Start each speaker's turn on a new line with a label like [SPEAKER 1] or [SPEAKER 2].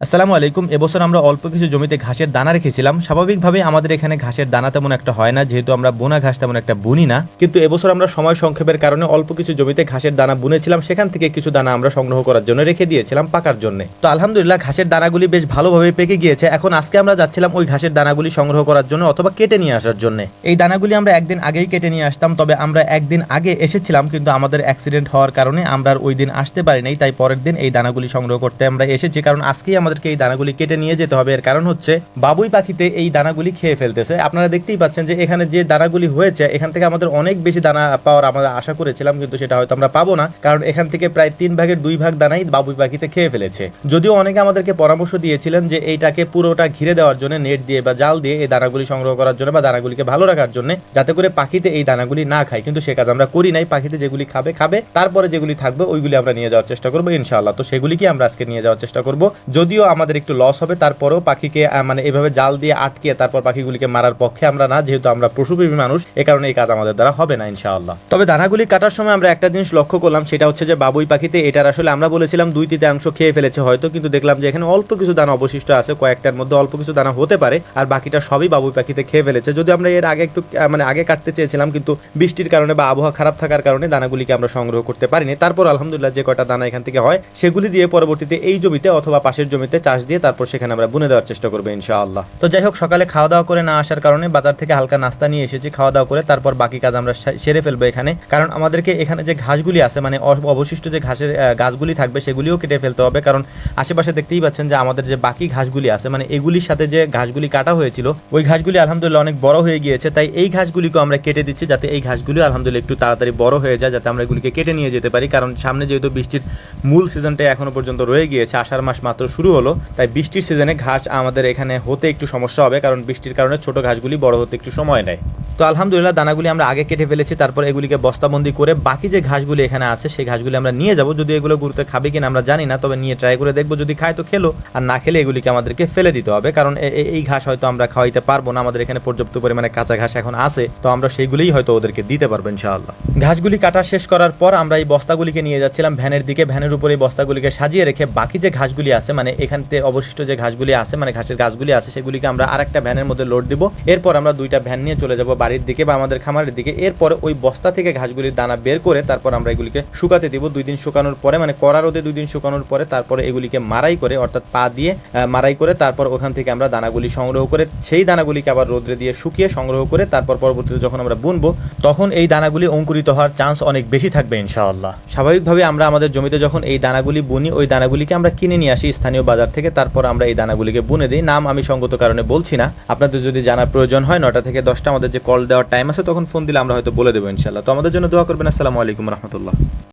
[SPEAKER 1] আসসালামু আলাইকুম। এবছর আমরা অল্প কিছু জমিতে ঘাসের দানা রেখেছিলাম। স্বাভাবিকভাবে আমাদের এখানে ঘাসের দানা তেমন একটা হয় না, যেহেতু আমরা বোনা ঘাস তেমন একটা বুনি না। কিন্তু এবছর আমরা সময় সংক্ষেপের কারণে অল্প কিছু জমিতে ঘাসের দানা বুনেছিলাম, সেখান থেকে কিছু দানা আমরা সংগ্রহ করার জন্য রেখে দিয়েছিলাম পাকার জন্য। তো আলহামদুলিল্লাহ ঘাসের দানাগুলি বেশ ভালোভাবে পেকে গিয়েছে। এখন আজকে আমরা যাচ্ছিলাম ওই ঘাসের দানাগুলি সংগ্রহ করার জন্য অথবা কেটে নিয়ে আসার জন্য। এই দানাগুলি আমরা একদিন আগেই কেটে নিয়ে আসতাম, তবে আমরা একদিন আগে এসেছিলাম কিন্তু আমাদের অ্যাক্সিডেন্ট হওয়ার কারণে আমরা আর ওই দিন আসতে পারি নাই। তাই পরের দিন এই দানাগুলি সংগ্রহ করতে আমরা এসেছি, কারণ আজকেই আমাদেরকে এই দানাগুলি কেটে নিয়ে যেতে হবে। এর কারণ হচ্ছে বাবুই পাখিতে এই দানাগুলি খেয়ে ফেলতেছে। আপনারা দেখতেই পাচ্ছেন যে এখানে যে দানাগুলি হয়েছে, এখান থেকে আমাদের অনেক বেশি দানা পাওয়ার আমরা আশা করেছিলাম, কিন্তু সেটা হয়তো আমরা পাবো না, কারণ এখান থেকে প্রায় 3 ভাগের 2 ভাগ দানাই বাবুই পাখিতে খেয়ে ফেলেছে। যদিও অনেকে আমাদেরকে পরামর্শ দিয়েছিলেন যে এইটাকে পুরোটা ঘিরে দেওয়ার জন্য নেট দিয়ে বা জাল দিয়ে এই দানাগুলি সংগ্রহ করার জন্য বা দানাগুলিকে ভালো রাখার জন্য, যাতে করে পাখিতে এই দানাগুলি না খায়, কিন্তু সে কাজ আমরা করি নাই। পাখিতে যেগুলি খাবে, তারপরে যেগুলি থাকবে ওইগুলি আমরা নিয়ে যাওয়ার চেষ্টা করবো ইনশাআল্লাহ। তো সেগুলিকে আমরা আজকে নিয়ে যাওয়ার চেষ্টা করব। যদিও আমাদের একটু লস হবে, তারপরেও পাখিকে মানে এভাবে জাল দিয়ে আটকিয়ে তারপর পাখিগুলিকে মারার পক্ষে আমরা না, যেহেতু আমরা পশুপ্রেমী মানুষ, এ কারণে এই কাজ আমাদের দ্বারা হবে না ইনশাআল্লাহ। তবে দানাগুলি কাটার সময় আমরা একটা জিনিস লক্ষ্য করলাম, সেটা হচ্ছে যে বাবুই পাখিতে এটার আসলে আমরা বলেছিলাম 2/3 খেয়ে ফেলেছে হয়তো, কিন্তু দেখলাম যে এখানে অল্প কিছু দানা অবশিষ্ট আছে, কয়েকটার মধ্যে অল্প কিছু দানা হতে পারে, আর বাকিটা সবই বাবুই পাখিতে খেয়ে ফেলেছে। যদি আমরা এর আগে একটু আগে কাটতে চেয়েছিলাম, কিন্তু বৃষ্টির কারণে বা আবহাওয়া খারাপ থাকার কারণে দানাগুলিকে আমরা সংগ্রহ করতে পারিনি। তারপর আলহামদুলিল্লাহ যে কয়টা দানা এখান থেকে হয়, সেগুলি দিয়ে পরবর্তীতে এই জমিতে অথবা পাশের জমিতে চাষ দিয়ে তারপর সেখানে আমরা বুনে দেওয়ার চেষ্টা করবো ইনশাআল্লাহ। তো যাই হোক, সকালে খাওয়া দাওয়া করে না আসার কারণে বাজার থেকে হালকা নাস্তা নিয়ে এসেছি। খাওয়া দাওয়া করে তারপর বাকি কাজ আমরা সেরে ফেলবো এখানে, কারণ আমাদেরকে এখানে যে ঘাসগুলি আছে মানে অবশিষ্ট যে ঘাসের গাছগুলি থাকবে সেগুলিও কেটে ফেলতে হবে, কারণ আশেপাশে দেখতেই পাচ্ছেন যে আমাদের যে বাকি ঘাসগুলি আছে মানে এগুলির সাথে যে ঘাসগুলি কাটা হয়েছিল ওই ঘাসগুলি আলহামদুলিল্লাহ অনেক বড় হয়ে গিয়েছে। তাই এই ঘাসগুলিকে আমরা কেটে দিচ্ছি, যাতে এই ঘাসগুলি আলহামদুলিল্লাহ একটু তাড়াতাড়ি বড় হয়ে যায়, যাতে আমরা এগুলিকে কেটে নিয়ে যেতে পারি। কারণ সামনে যেহেতু বৃষ্টির মূল সিজনটা এখনো পর্যন্ত রয়ে গিয়েছে, আষাঢ় মাস মাত্র শুরু হলো, তাই বৃষ্টির সিজনে ঘাস আমাদের এখানে হতে একটু সমস্যা হবে, কারণ বৃষ্টির কারণে ছোট ঘাসগুলি বড় হতে একটু সময় নেয়। তো আলহামদুলিল্লাহ দানাগুলি আমরা আগে কেটে ফেলেছি, তারপর এগুলিকে বস্তাবন্দি করে বাকি যে ঘাসগুলি এখানে আছে সেই ঘাসগুলি আমরা নিয়ে যাব। যদি এগুলো গুরুত্বে খাবে কিনা আমরা জানি না, তবে নিয়ে ট্রাই করে দেখবো। যদি খায় তো খেলো, আর না খেলে এগুলিকে আমাদেরকে ফেলে দিতে হবে, কারণ এই ঘাস হয়তো আমরা খাওয়াইতে পারবো না। আমাদের এখানে পর্যাপ্ত পরিমাণে কাঁচা ঘাস এখন আছে, তো আমরা সেইগুলিই হয়তো ওদেরকে দিতে পারবো ইনশাআল্লাহ। ঘাসগুলি কাটা শেষ করার পর আমরা এই বস্তাগুলিকে নিয়ে যাচ্ছিলাম ভ্যানের দিকে। ভ্যানের উপরে এই বস্তাগুলিকে সাজিয়ে রেখে বাকি যে ঘাসগুলি আছে মানে এখানতে অবশিষ্ট যে ঘাসগুলি আছে মানে ঘাসের গাছগুলি আছে, সেগুলিকে আমরা আরেকটা ভ্যানের মধ্যে লোড দিব। এরপর আমরা 2টা ভ্যান নিয়ে চলে যাব বাড়ির দিকে বা আমাদের খামারের দিকে। এরপরে ওই বস্তা থেকে ঘাসগুলির দানা বের করে তারপর আমরা এগুলিকে শুকাতে দিব। 2 দিন শুকানোর পরে মানে কড়া রোদে 2 দিন শুকানোর পরে তারপরে এগুলিকে মারাই করে, অর্থাৎ পা দিয়ে মারাই করে তারপর ওখান থেকে আমরা দানাগুলি সংগ্রহ করে সেই দানাগুলিকে আবার রোদ্রে দিয়ে শুকিয়ে সংগ্রহ করে তারপর পরবর্তীতে যখন আমরা বুনবো তখন এই দানাগুলি অঙ্কুরিত হওয়ার চান্স অনেক বেশি থাকবে ইনশাআল্লাহ। স্বাভাবিকভাবে আমরা আমাদের জমিতে যখন এই দানাগুলি বুনি, ওই দানাগুলিকে আমরা কিনে নিয়ে আসি স্থানীয় বাজার থেকে, তারপর আমরা এই দানাগুলিকে বুনে দিই। নাম আমি সঙ্গত কারণে বলছি না, আপনাদের যদি জানার প্রয়োজন হয় 9টা থেকে 10টা আমাদের যে কল দেওয়ার টাইম আছে তখন ফোন দিলে আমরা হয়তো বলে দেবো ইনশাআল্লাহ। তো আমাদের জন্য দোয়া করবেন। আসসালামু আলাইকুম রহমতুল্লাহ।